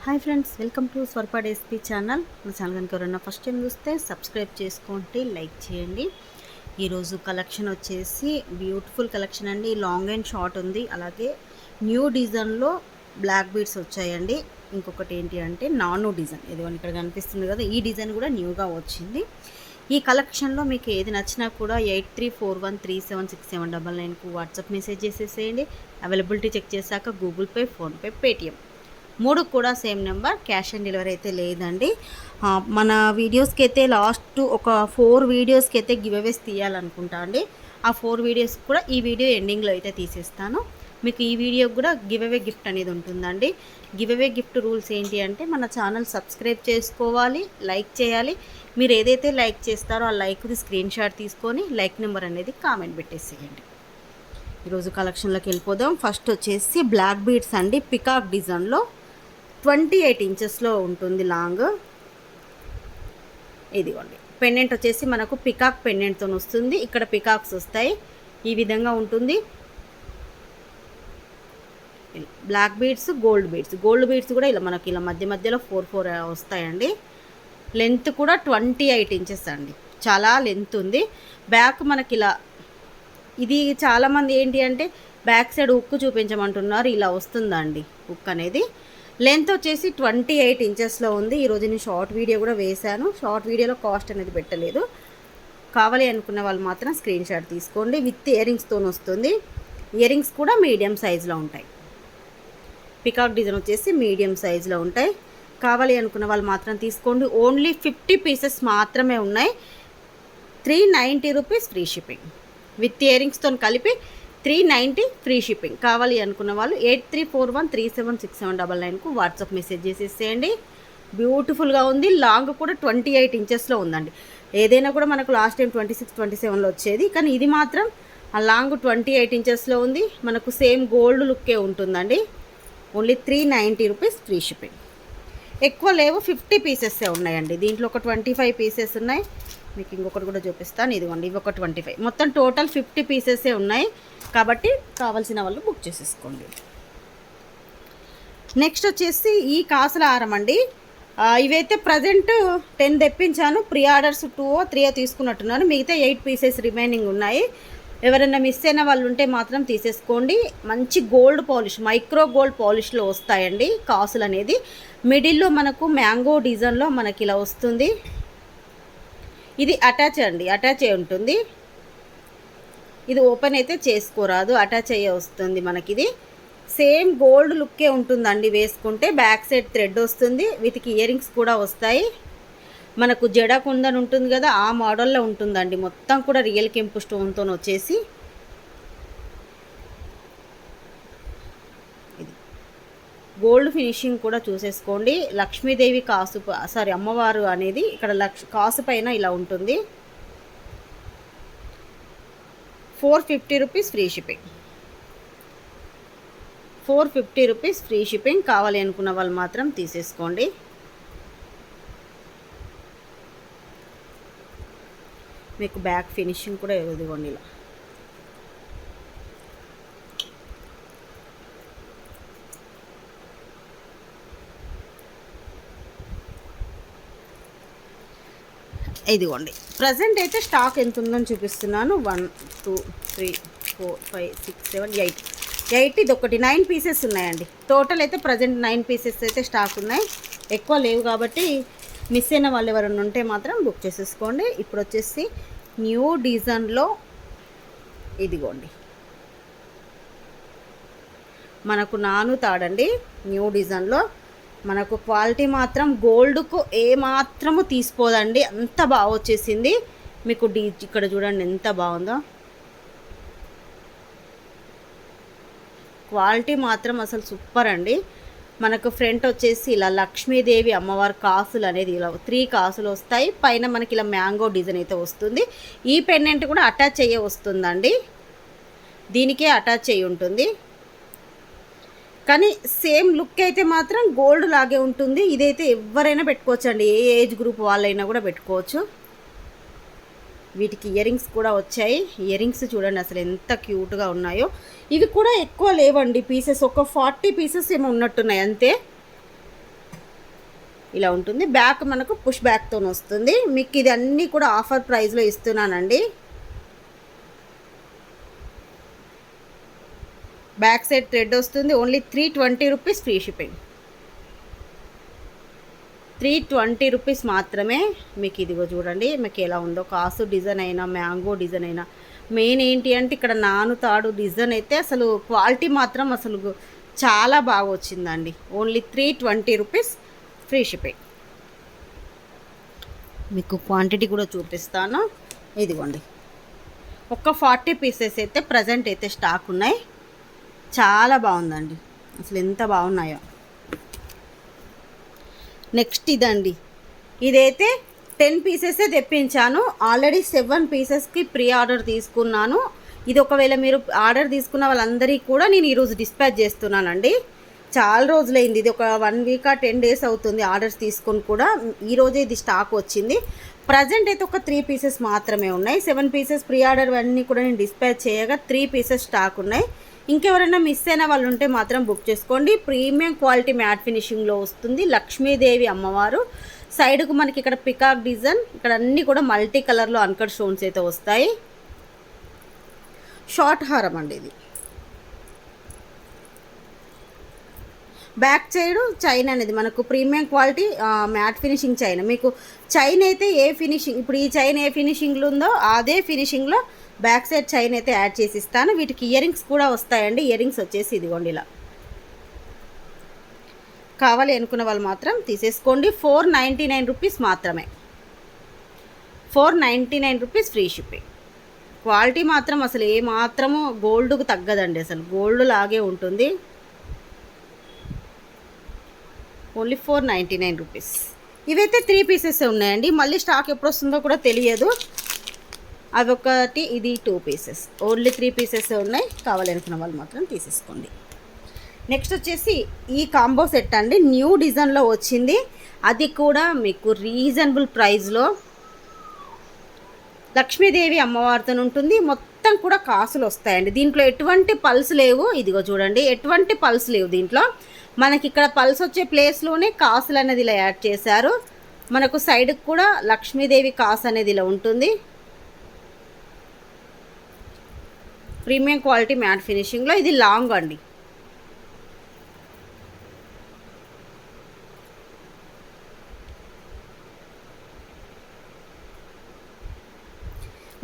Hi friends, welcome to స్వర్ప డేస్పీ channel. మా ఛానల్ కనుక ఎవరన్నా ఫస్ట్ టైం చూస్తే సబ్స్క్రైబ్ చేసుకోండి, లైక్ చేయండి. ఈరోజు కలెక్షన్ వచ్చేసి బ్యూటిఫుల్ కలెక్షన్ అండి. లాంగ్ అండ్ షార్ట్ ఉంది, అలాగే న్యూ డిజైన్లో బ్లాక్ బీడ్స్ వచ్చాయండి. ఇంకొకటి ఏంటి అంటే నానో డిజైన్, ఇదిగోండి ఇక్కడ కనిపిస్తుంది కదా, ఈ డిజైన్ కూడా న్యూగా వచ్చింది. ఈ కలెక్షన్లో మీకు ఏది నచ్చినా కూడా 8341376799కు వాట్సాప్ మెసేజ్ చేసేసేయండి. అవైలబిలిటీ చెక్ చేశాక గూగుల్ పే, ఫోన్పే, పేటిఎం మూడు కూడా same number. Cash on delivery అయితే లేదండి. మన వీడియోస్కి అయితే లాస్ట్ ఒక 4 వీడియోస్కి అయితే గివ్ అవేస్ తీయాలనుకుంటా అండి. ఆ 4 వీడియోస్ కూడా ఈ వీడియో ఎండింగ్లో అయితే తీసేస్తాను. మీకు ఈ వీడియోకి కూడా గివ్ అవే గిఫ్ట్ అనేది ఉంటుందండి. గివ్ అవే గిఫ్ట్ రూల్స్ ఏంటి అంటే మన ఛానల్ సబ్స్క్రైబ్ చేసుకోవాలి, లైక్ చేయాలి. మీరు ఏదైతే లైక్ చేస్తారో ఆ లైక్ది స్క్రీన్ షాట్ తీసుకొని లైక్ నెంబర్ అనేది కామెంట్ పెట్టేసేయండి. ఈరోజు కలెక్షన్లోకి వెళ్ళిపోదాం. ఫస్ట్ వచ్చేసి బ్లాక్ బీడ్స్ అండి, పికాక్ డిజైన్లో 28 ఇంచెస్లో ఉంటుంది లాంగ్. ఇదిగోండి పెండెంట్ వచ్చేసి మనకు పికాక్ పెండెంట్తో వస్తుంది. ఇక్కడ పికాక్స్ వస్తాయి, ఈ విధంగా ఉంటుంది. Black beads, gold beads. Gold beads కూడా ఇలా మనకి ఇలా మధ్య మధ్యలో 4 వస్తాయండి. లెంత్ కూడా 28 ఇంచెస్ అండి, చాలా లెంత్ ఉంది. బ్యాక్ మనకి ఇలా, ఇది చాలామంది ఏంటి అంటే బ్యాక్ సైడ్ ఉక్కు చూపించమంటున్నారు, ఇలా వస్తుందండి ఉక్ అనేది. లెంత్ వచ్చేసి 28 ఇంచెస్లో ఉంది. ఈరోజు నేను షార్ట్ వీడియో కూడా వేశాను. షార్ట్ వీడియోలో కాస్ట్ అనేది పెట్టలేదు. కావాలి అనుకున్న వాళ్ళు మాత్రం స్క్రీన్ షాట్ తీసుకోండి. విత్ ఇయర్ రింగ్స్తో వస్తుంది. ఇయర్ రింగ్స్ కూడా మీడియం సైజులో ఉంటాయి. పికాక్ డిజైన్ వచ్చేసి మీడియం సైజులో ఉంటాయి. కావాలి అనుకున్న వాళ్ళు మాత్రం తీసుకోండి. ఓన్లీ 50 పీసెస్ మాత్రమే ఉన్నాయి. 390 rupees free shipping. With ear రింగ్స్తో కలిపి 390 ఫ్రీ షిప్పింగ్. కావాలి అనుకున్న వాళ్ళు 8341376799కు వాట్సాప్ మెసేజ్ చేసేసేయండి. బ్యూటిఫుల్గా ఉంది. లాంగ్ కూడా 28 ఇంచెస్లో ఉందండి. ఏదైనా కూడా మనకు లాస్ట్ టైం 26, 27లో వచ్చేది, కానీ ఇది మాత్రం ఆ లాంగ్ 28 ఇంచెస్లో ఉంది. మనకు సేమ్ గోల్డ్ లుక్కే ఉంటుందండి. Only 390 rupees free shipping. ఎక్కువ లేవు, 50 పీసెస్సే ఉన్నాయండి. దీంట్లో ఒక 25 పీసెస్ ఉన్నాయి. మీకు ఇంకొకటి కూడా చూపిస్తాను. ఇదిగోండి, ఇవి ఒక 25. మొత్తం టోటల్ 50 పీసెసే ఉన్నాయి. కాబట్టి కావాల్సిన వాళ్ళు బుక్ చేసేసుకోండి. నెక్స్ట్ వచ్చేసి ఈ కాసుల హారం అండి. ఇవైతే ప్రజెంట్ 10 తెప్పించాను. Pre orders 2 3 తీసుకున్నట్టున్నాను. మిగతా 8 పీసెస్ రిమైనింగ్ ఉన్నాయి. ఎవరైనా మిస్ అయిన వాళ్ళు ఉంటే మాత్రం తీసేసుకోండి. మంచి గోల్డ్ పాలిష్, మైక్రో గోల్డ్ పాలిష్లో వస్తాయండి కాసులు అనేది. మిడిల్లో మనకు మ్యాంగో డిజైన్లో మనకి ఇలా వస్తుంది. ఇది అటాచ్ అండి, అటాచ్ అయి ఉంటుంది. ఇది ఓపెన్ అయితే చేసుకోరాదు, అటాచ్ అయ్యే వస్తుంది మనకి. ఇది సేమ్ గోల్డ్ లుక్కే ఉంటుందండి వేసుకుంటే. బ్యాక్ సైడ్ థ్రెడ్ వస్తుంది. వీటికి ఇయర్ రింగ్స్ కూడా వస్తాయి. మనకు జడ కుందన్ ఉంటుంది కదా, ఆ మోడల్లో ఉంటుందండి. మొత్తం కూడా రియల్ కెంపు స్టోన్తో వచ్చేసి ఇది గోల్డ్ ఫినిషింగ్ కూడా చూసేసుకోండి. లక్ష్మీదేవి కాసు, సారీ అమ్మవారు అనేది ఇక్కడ కాసు పైన ఇలా ఉంటుంది. 450 rupees free shipping. 450 rupees free shipping. కావాలి అనుకున్న వాళ్ళు మాత్రం తీసేసుకోండి. మీకు బ్యాక్ ఫినిషింగ్ కూడా ఇదిగోండి ఇలా. ఇదిగోండి, ప్రజెంట్ అయితే స్టాక్ ఎంత ఉందని చూపిస్తున్నాను. 1 2 3 4 5 6 7 8 ఇది ఒకటి 9 పీసెస్ ఉన్నాయండి. టోటల్ అయితే ప్రజెంట్ 9 పీసెస్ అయితే స్టాక్ ఉన్నాయి. ఎక్కువ లేవు కాబట్టి మిస్ అయిన వాళ్ళు ఎవరైనా ఉంటే మాత్రం బుక్ చేసేసుకోండి. ఇప్పుడు వచ్చేసి న్యూ డిజైన్లో ఇదిగోండి మనకు నాను తాడండి. న్యూ డిజైన్లో మనకు క్వాలిటీ మాత్రం గోల్డ్కు ఏ మాత్రము తీసిపోదండి, అంత బాగా వచ్చేసింది. మీకు ఇక్కడ చూడండి ఎంత బాగుందో. క్వాలిటీ మాత్రం అసలు సూపర్ అండి. మనకు ఫ్రంట్ వచ్చేసి ఇలా లక్ష్మీదేవి అమ్మవారి కాసులు అనేది ఇలా 3 కాసులు వస్తాయి. పైన మనకి ఇలా మ్యాంగో డిజైన్ అయితే వస్తుంది. ఈ పెండెంట్ కూడా అటాచ్ అయ్యే వస్తుందండి, దీనికే అటాచ్ అయ్యి ఉంటుంది. కానీ సేమ్ లుక్ అయితే మాత్రం గోల్డ్ లాగే ఉంటుంది. ఇదైతే ఎవరైనా పెట్టుకోవచ్చు అండి, ఏ ఏజ్ గ్రూప్ వాళ్ళైనా కూడా పెట్టుకోవచ్చు. వీటికి ఇయర్ రింగ్స్ కూడా వచ్చాయి. ఇయర్ రింగ్స్ చూడండి అసలు ఎంత క్యూట్గా ఉన్నాయో. ఇవి కూడా ఎక్కువ లేవండి పీసెస్, ఒక 40 పీసెస్ ఏమో ఉన్నట్టున్నాయి అంతే. ఇలా ఉంటుంది. బ్యాక్ మనకు పుష్ బ్యాక్తో వస్తుంది. మీకు ఇది అన్నీ కూడా ఆఫర్ ప్రైస్లో ఇస్తున్నానండి. బ్యాక్ సైడ్ థ్రెడ్ వస్తుంది. Only 320 rupees free shipping. 320 rupees మాత్రమే. మీకు ఇదిగో చూడండి మీకు ఎలా ఉందో, కాసు డిజైన్ అయినా మ్యాంగో డిజైన్ అయినా. మెయిన్ ఏంటి అంటే ఇక్కడ నానుతాడు డిజైన్ అయితే అసలు క్వాలిటీ మాత్రం అసలు చాలా బాగా వచ్చిందండి. Only 320 rupees free shipping. మీకు క్వాంటిటీ కూడా చూపిస్తాను. ఇదిగోండి ఒక 40 పీసెస్ అయితే ప్రజెంట్ అయితే స్టాక్ ఉన్నాయి. చాలా బాగుందండి, అసలు ఎంత బాగున్నాయో. నెక్స్ట్ ఇదండి, ఇదైతే 10 పీసెసే తెప్పించాను. ఆల్రెడీ 7 పీసెస్కి ప్రీ ఆర్డర్ తీసుకున్నాను. ఇది ఒకవేళ మీరు ఆర్డర్ తీసుకున్న వాళ్ళందరికీ కూడా నేను ఈరోజు డిస్పాచ్ చేస్తున్నానండి. చాలా రోజులైంది, ఇది ఒక 1 వీక్ 10 డేస్ అవుతుంది ఆర్డర్స్ తీసుకొని కూడా. ఈరోజే ఇది స్టాక్ వచ్చింది. ప్రజెంట్ అయితే ఒక 3 పీసెస్ మాత్రమే ఉన్నాయి. 7 పీసెస్ ప్రీ ఆర్డర్ అన్నీ కూడా నేను డిస్పాచ్ చేయగా 3 పీసెస్ స్టాక్ ఉన్నాయి. ఇంకెవరైనా మిస్ అయిన వాళ్ళు ఉంటే మాత్రం బుక్ చేసుకోండి. ప్రీమియం క్వాలిటీ మ్యాట్ ఫినిషింగ్లో వస్తుంది. లక్ష్మీదేవి అమ్మవారు సైడ్కు మనకి ఇక్కడ పికాక్ డిజైన్, ఇక్కడ అన్నీ కూడా మల్టీ కలర్లో అన్కట్ స్టోన్స్ అయితే వస్తాయి. షార్ట్ హారం అండి ఇది. బ్యాక్ సైడ్ చైన్ అనేది మనకు premium quality matte finishing chain. మీకు చైన్ అయితే ఏ ఫినిషింగ్, ఇప్పుడు ఈ చైన్ ఏ ఫినిషింగ్లో ఉందో అదే ఫినిషింగ్లో బ్యాక్ సైడ్ చైన్ అయితే యాడ్ చేసి ఇస్తాను. వీటికి ఇయర్ రింగ్స్ కూడా వస్తాయండి. ఇయర్ రింగ్స్ వచ్చేసి ఇదిగోండి ఇలా. కావాలి అనుకున్న వాళ్ళు మాత్రం తీసేసుకోండి. 499 రూపీస్ మాత్రమే. 499 రూపీస్ ఫ్రీ షిప్పింగ్. క్వాలిటీ మాత్రం అసలు ఏ మాత్రము గోల్డ్కు తగ్గదండి, అసలు గోల్డ్ లాగే ఉంటుంది. Only 499 rupees. ఇవైతే 3 పీసెస్ ఉన్నాయండి. మళ్ళీ స్టాక్ ఎప్పుడు వస్తుందో కూడా తెలియదు. అవి ఒకటి, ఇది 2 పీసెస్. ఓన్లీ 3 పీసెస్ ఉన్నాయి. కావాలనుకున్న వాళ్ళు మాత్రం తీసేసుకోండి. నెక్స్ట్ వచ్చేసి ఈ కాంబో సెట్ అండి, న్యూ డిజైన్లో వచ్చింది. అది కూడా మీకు రీజనబుల్ ప్రైస్లో లక్ష్మీదేవి అమ్మవారితో ఉంటుంది. మొత్తం కూడా కాసులు వస్తాయండి. దీంట్లో ఎటువంటి పల్స్ లేవు. ఇదిగో చూడండి, ఎటువంటి పల్స్ లేవు దీంట్లో. మనకి ఇక్కడ పల్స్ వచ్చే ప్లేస్లోనే కాసులు అనేది ఇలా యాడ్ చేశారు. మనకు సైడ్కి కూడా లక్ష్మీదేవి కాసు అనేది ఇలా ఉంటుంది. ప్రీమియం క్వాలిటీ మ్యాట్ ఫినిషింగ్లో ఇది లాంగ్ అండి.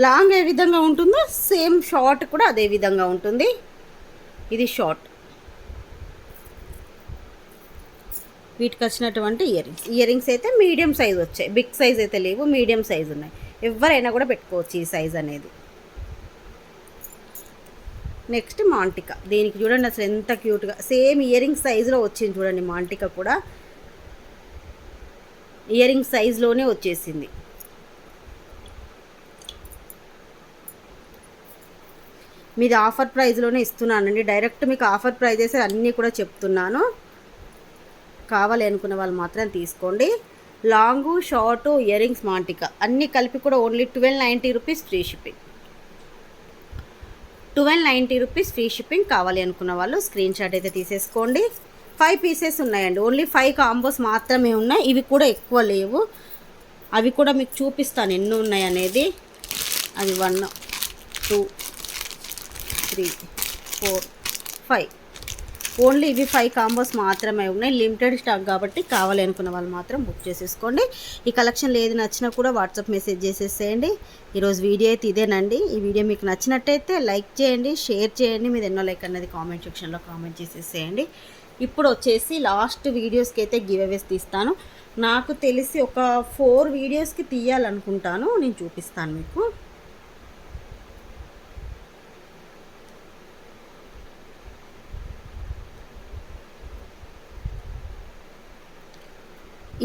లాంగ్ ఏ విధంగా ఉంటుందో సేమ్ షార్ట్ కూడా అదే విధంగా ఉంటుంది. ఇది షార్ట్. వీటికి వచ్చినటువంటి ఇయర్ రింగ్స్ అయితే మీడియం సైజ్ వచ్చాయి. బిగ్ సైజ్ అయితే లేవు, మీడియం సైజ్ ఉన్నాయి. ఎవరైనా కూడా పెట్టుకోవచ్చు ఈ సైజ్ అనేది. నెక్స్ట్ మాంటికా. దీనికి చూడండి అసలు ఎంత క్యూట్గా సేమ్ ఇయర్ రింగ్ సైజులో వచ్చింది. చూడండి మాంటికా కూడా ఇయర్ రింగ్ సైజులోనే వచ్చేసింది. మీది ఆఫర్ ప్రైస్లోనే ఇస్తున్నానండి. డైరెక్ట్ మీకు ఆఫర్ ప్రైజెస్ అన్నీ కూడా చెప్తున్నాను. కావాలి అనుకున్న వాళ్ళు మాత్రం తీసుకోండి. లాంగు, షార్టు, ఇయర్ రింగ్స్, మాంటికా అన్నీ కలిపి కూడా only 1290 rupees free shipping. 1290 rupees free shipping. కావాలి అనుకున్న వాళ్ళు స్క్రీన్ షాట్ అయితే తీసేసుకోండి. 5 పీసెస్ ఉన్నాయండి. ఓన్లీ 5 కాంబోస్ మాత్రమే ఉన్నాయి. ఇవి కూడా ఎక్కువ లేవు. అవి కూడా మీకు చూపిస్తాను ఎన్ని ఉన్నాయి అనేది. అది 1 2 3 4 5. ఓన్లీ ఇవి 5 కాంబోస్ మాత్రమే ఉన్నాయి. లిమిటెడ్ స్టాక్ కాబట్టి కావాలి అనుకున్న వాళ్ళు మాత్రం బుక్ చేసేసుకోండి. ఈ కలెక్షన్లో ఏది నచ్చినా కూడా వాట్సాప్ మెసేజ్ చేసేసేయండి. ఈరోజు వీడియో అయితే ఇదేనండి. ఈ వీడియో మీకు నచ్చినట్టయితే లైక్ చేయండి, షేర్ చేయండి. మీరు ఎన్నో లైక్ అన్నది కామెంట్ సెక్షన్లో కామెంట్ చేసేసేయండి. ఇప్పుడు వచ్చేసి లాస్ట్ వీడియోస్కి అయితే గివ్ అవేస్ తీస్తాను. నాకు తెలిసి ఒక 4 వీడియోస్కి తీయాలనుకుంటాను. నేను చూపిస్తాను మీకు.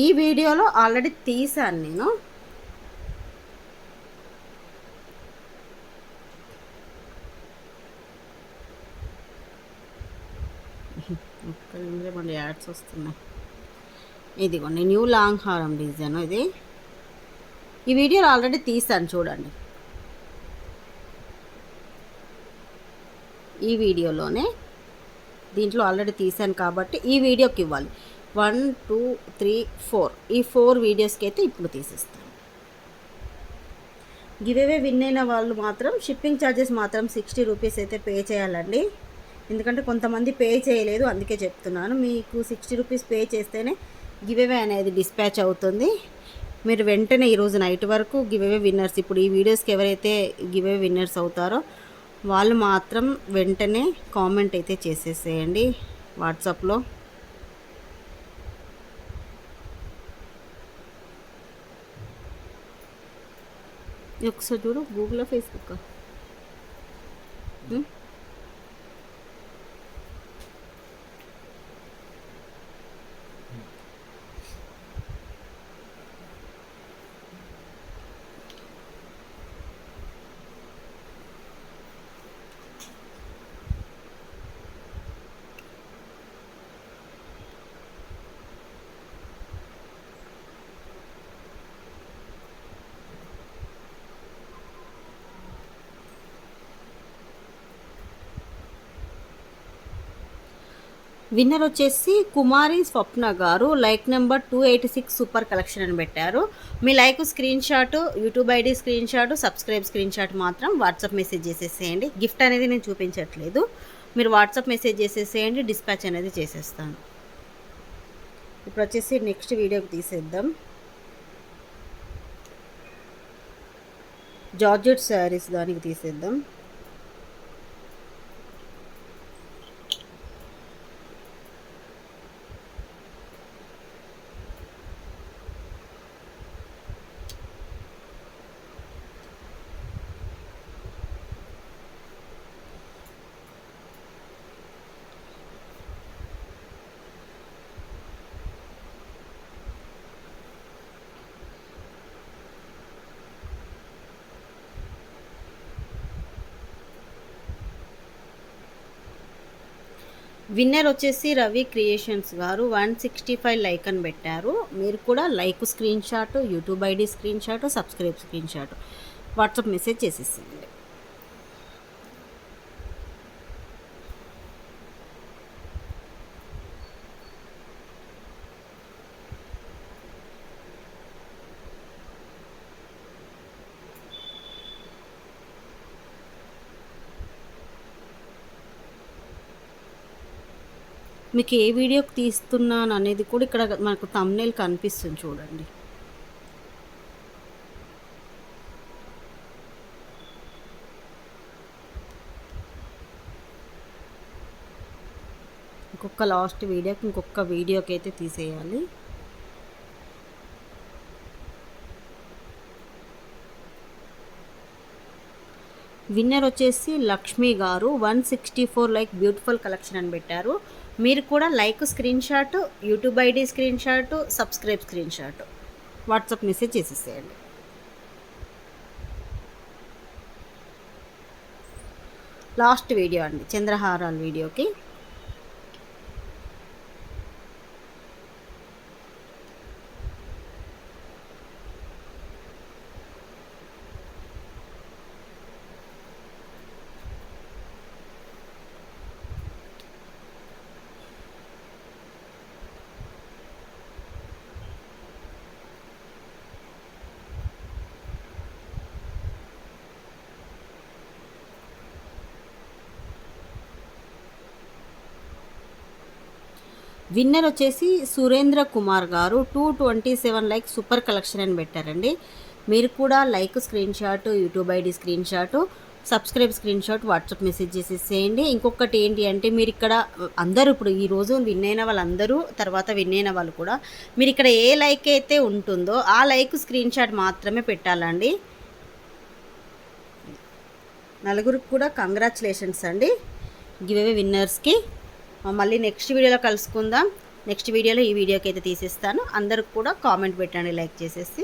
ఈ వీడియోలో ఆల్రెడీ తీసాను నేను. మళ్ళీ యాడ్స్ వస్తున్నాయి. ఇదిగోండి న్యూ లాంగ్ హారం డిజైన్ ఇది. ఈ వీడియోలో ఆల్రెడీ తీసాను చూడండి. ఈ వీడియోలోనే దీంట్లో ఆల్రెడీ తీసాను కాబట్టి ఈ వీడియోకి ఇవ్వాలి. 1 2 3 4 ఈ 4 వీడియోస్కి అయితే ఇప్పుడు తీసేస్తాను. గివేవే విన్ అయిన వాళ్ళు మాత్రం షిప్పింగ్ ఛార్జెస్ మాత్రం 60 రూపీస్ అయితే పే చేయాలండి. ఎందుకంటే కొంతమంది పే చేయలేదు, అందుకే చెప్తున్నాను. మీకు 60 రూపీస్ పే చేస్తేనే గివేవే అనేది డిస్పాచ్ అవుతుంది. మీరు వెంటనే ఈరోజు నైట్ వరకు గివేవే విన్నర్స్, ఇప్పుడు ఈ వీడియోస్కి ఎవరైతే గివేవే విన్నర్స్ అవుతారో వాళ్ళు మాత్రం వెంటనే కామెంట్ అయితే చేసేసేయండి వాట్సాప్లో. ఒకసారి చూడు, గూగుల్లో ఫేస్బుక్ విన్నర్ వచ్చేసి కుమారి స్వప్న గారు, లైక్ నెంబర్ 286 సూపర్ కలెక్షన్ అని పెట్టారు. మీ like screen shot, YouTube ID screen shot, subscribe screen shot మాత్రం వాట్సాప్ మెసేజ్ చేసేసేయండి. గిఫ్ట్ అనేది నేను చూపించట్లేదు, మీరు వాట్సాప్ మెసేజ్ చేసేసేయండి, డిస్పాచ్ అనేది చేసేస్తాను. ఇప్పుడు వచ్చేసి నెక్స్ట్ వీడియోకి తీసేద్దాం. జార్జెట్ శారీస్ దానికి తీసేద్దాం. విన్నర్ వచ్చేసి రవి క్రియేషన్స్ గారు 165 లైక్ అని పెట్టారు. మీరు కూడా like screen shot, YouTube ID screen shot, subscribe screen shot WhatsApp message చేసేసింది. మీకు ఏ వీడియోకి తీస్తున్నాను అనేది కూడా ఇక్కడ మనకు థంబ్నెయిల్ కనిపిస్తుంది చూడండి. ఇంకొక లాస్ట్ వీడియోకి, ఇంకొక వీడియోకి అయితే తీసేయాలి. విన్నర్ వచ్చేసి లక్ష్మి గారు 164 లైక్ బ్యూటిఫుల్ కలెక్షన్ అని పెట్టారు. మీరు కూడా like screen shot, YouTube ID screen shot, subscribe screen shot WhatsApp message చేసేసేయండి. లాస్ట్ వీడియో అండి, చంద్రహారాల వీడియోకి. విన్నర్ వచ్చేసి సురేంద్ర కుమార్ గారు 227 లైక్ సూపర్ కలెక్షన్ అని పెట్టారండి. మీరు కూడా like screen shot, YouTube ID screen shot, subscribe screen shot WhatsApp message చేసేసేయండి. ఇంకొకటి ఏంటి అంటే, మీరు ఇక్కడ అందరూ ఇప్పుడు ఈరోజు విన్ అయిన వాళ్ళందరూ, తర్వాత విన్ అయిన వాళ్ళు కూడా మీరు ఇక్కడ ఏ లైక్ అయితే ఉంటుందో ఆ లైక్ స్క్రీన్ షాట్ మాత్రమే పెట్టాలండి. నలుగురికి కూడా కంగ్రాచులేషన్స్ అండి గివ్ అవే విన్నర్స్కి. మళ్ళీ నెక్స్ట్ వీడియోలో కలుసుకుందాం. నెక్స్ట్ వీడియోలో ఈ వీడియోకి అయితే తీసేస్తాను. అందరికి కూడా కామెంట్ పెట్టండి లైక్ చేసేసి.